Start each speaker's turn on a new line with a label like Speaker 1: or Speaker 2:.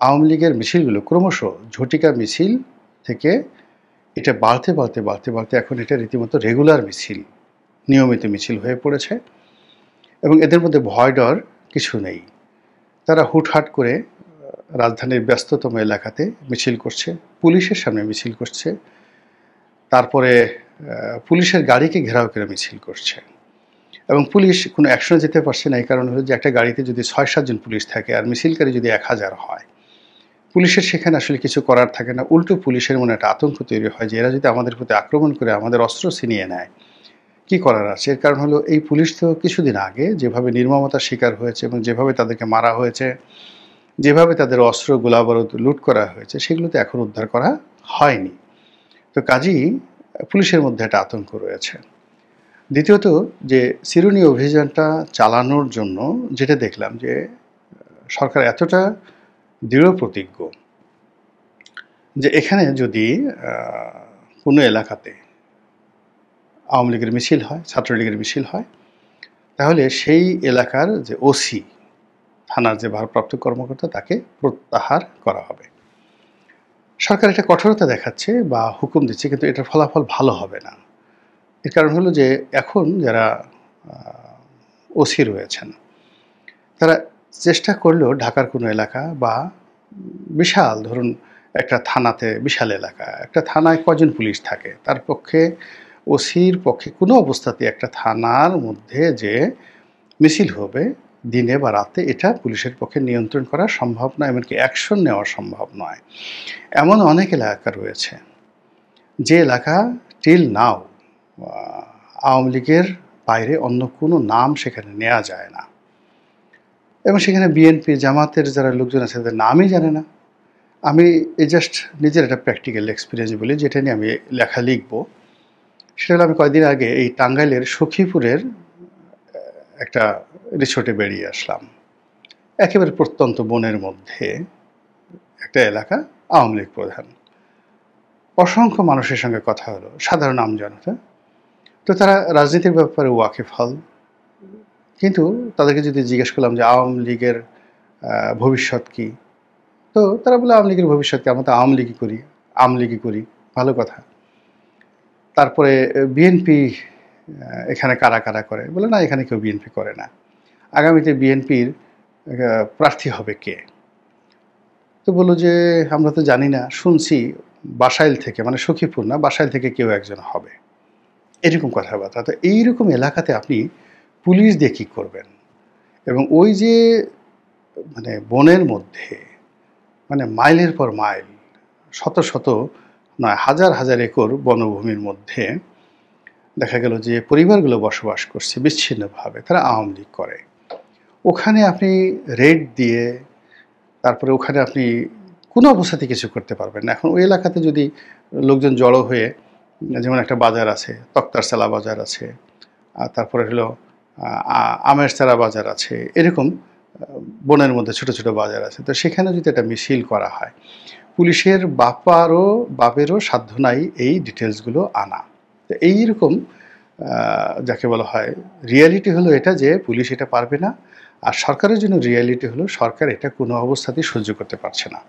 Speaker 1: আওয়ামী লীগের মিছিলগুলো ক্রমশ ঝটিকা মিছিল থেকে এটা বাড়তে এখন এটা রীতিমতো রেগুলার মিছিল, নিয়মিত মিছিল হয়ে পড়েছে এবং এদের মধ্যে ভয় ডর কিছু নেই। তারা হুটহাট করে রাজধানীর ব্যস্ততম এলাকাতে মিছিল করছে, পুলিশের সামনে মিছিল করছে, তারপরে পুলিশের গাড়িকে ঘেরাও করে মিছিল করছে এবং পুলিশ কোনো অ্যাকশনে যেতে পারছে না। এই কারণ হলো যে একটা গাড়িতে যদি ৬-৭ জন পুলিশ থাকে আর মিছিলকারী যদি ১,০০০ হয়, পুলিশের সেখানে আসলে কিছু করার থাকে না। উল্টো পুলিশের মনে একটা আতঙ্ক তৈরি হয় যে এরা যদি আমাদের প্রতি আক্রমণ করে আমাদের অস্ত্র ছিনিয়ে নেয়, কী করার আছে? এর কারণ হলো এই পুলিশ তো কিছুদিন আগে যেভাবে নির্মমতার শিকার হয়েছে এবং যেভাবে তাদেরকে মারা হয়েছে, যেভাবে তাদের অস্ত্র গোলাবারুদ লুট করা হয়েছে, সেগুলো তো এখন উদ্ধার করা হয়নি। তো কাজেই পুলিশের মধ্যে একটা আতঙ্ক রয়েছে। দ্বিতীয়ত যে চিরুনি অভিযানটা চালানোর জন্য যেটা দেখলাম যে সরকার এতটা দৃঢ়প্রতিজ্ঞ যে এখানে যদি কোনো এলাকাতে আওয়ামী লীগের মিছিল হয়, ছাত্রলীগের মিছিল হয়, তাহলে সেই এলাকার যে ওসি, থানার যে ভারপ্রাপ্ত কর্মকর্তা, তাকে প্রত্যাহার করা হবে। সরকার এটা কঠোরতা দেখাচ্ছে বা হুকুম দিচ্ছে, কিন্তু এটার ফলাফল ভালো হবে না। এর কারণ হলো যে এখন যারা ওসি রয়েছেন, তারা চেষ্টা করলেও ঢাকার কোনো এলাকা বা বিশাল, ধরুন একটা থানাতে বিশাল এলাকা, একটা থানায় কজন পুলিশ থাকে, তার পক্ষে ওসির পক্ষে কোনো অবস্থাতে একটা থানার মধ্যে যে মিছিল হবে দিনে বা রাতে, এটা পুলিশের পক্ষে নিয়ন্ত্রণ করা সম্ভব নয়, এমনকি অ্যাকশন নেওয়া সম্ভব নয়। এমন অনেক এলাকা রয়েছে যে এলাকা টিল নাও আওয়ামী লীগের বাইরে অন্য কোনো নাম সেখানে নেওয়া যায় না এবং সেখানে বিএনপি জামাতের যারা লোকজন আছে তাদের নামই জানে না। আমি এই জাস্ট নিজের একটা প্র্যাকটিক্যাল এক্সপিরিয়েন্স বলি, যেটা নিয়ে আমি লেখা লিখব। সেটা হলো, আমি কয়েকদিন আগে এই টাঙ্গাইলের সখীপুরের একটা রিসোর্টে বেরিয়ে আসলাম। একেবারে প্রত্যন্ত বনের মধ্যে একটা এলাকা, আওয়ামী লীগ প্রধান। অসংখ্য মানুষের সঙ্গে কথা হলো, সাধারণ আমজনতা। তো তারা রাজনীতির ব্যাপারে ওয়াকিফল, কিন্তু তাদেরকে যদি জিজ্ঞেস করলাম যে আওয়ামী লীগের ভবিষ্যৎ কী, তো তারা বলে আওয়ামী লীগের ভবিষ্যৎ কী, আমরা তো আওয়ামী লীগই করি, ভালো কথা। তারপরে বিএনপি এখানে কারা কারা করে, বলে না এখানে কেউ বিএনপি করে না। আগামীতে বিএনপির প্রার্থী হবে কে? তো বললো যে আমরা তো জানি না, শুনছি বাসাইল থেকে, মানে সখীপুর না, বাসাইল থেকে কেউ একজন হবে, এরকম কথাবার্তা। তো এইরকম এলাকাতে আপনি পুলিশ দিয়ে কী করবেন? এবং ওই যে মানে বনের মধ্যে, মানে মাইলের পর মাইল, শত শত নয় হাজার হাজার একর বনভূমির মধ্যে দেখা গেল যে পরিবারগুলো বসবাস করছে বিচ্ছিন্নভাবে, তারা আওয়ামী লীগ করে। ওখানে আপনি রেড দিয়ে, তারপরে ওখানে আপনি কোনো অবস্থাতে কিছু করতে পারবেন না। এখন ওই এলাকাতে যদি লোকজন জড়ো হয়ে, যেমন একটা বাজার আছে, তক্তারচালা বাজার আছে, তারপরে হলো আমেরচারা বাজার আছে, এরকম বনের মধ্যে ছোট ছোট বাজার আছে, তো সেখানে যদি একটা মিছিল করা হয়, পুলিশের বাপেরও সাধ্য নাই এই ডিটেলসগুলো আনা। তো এইরকম যাকে বলা হয় রিয়ালিটি হলো এটা, যে পুলিশ এটা পারবে না, আর সরকারের জন্য রিয়ালিটি হলো সরকার এটা কোনো অবস্থাতেই সহ্য করতে পারছে না।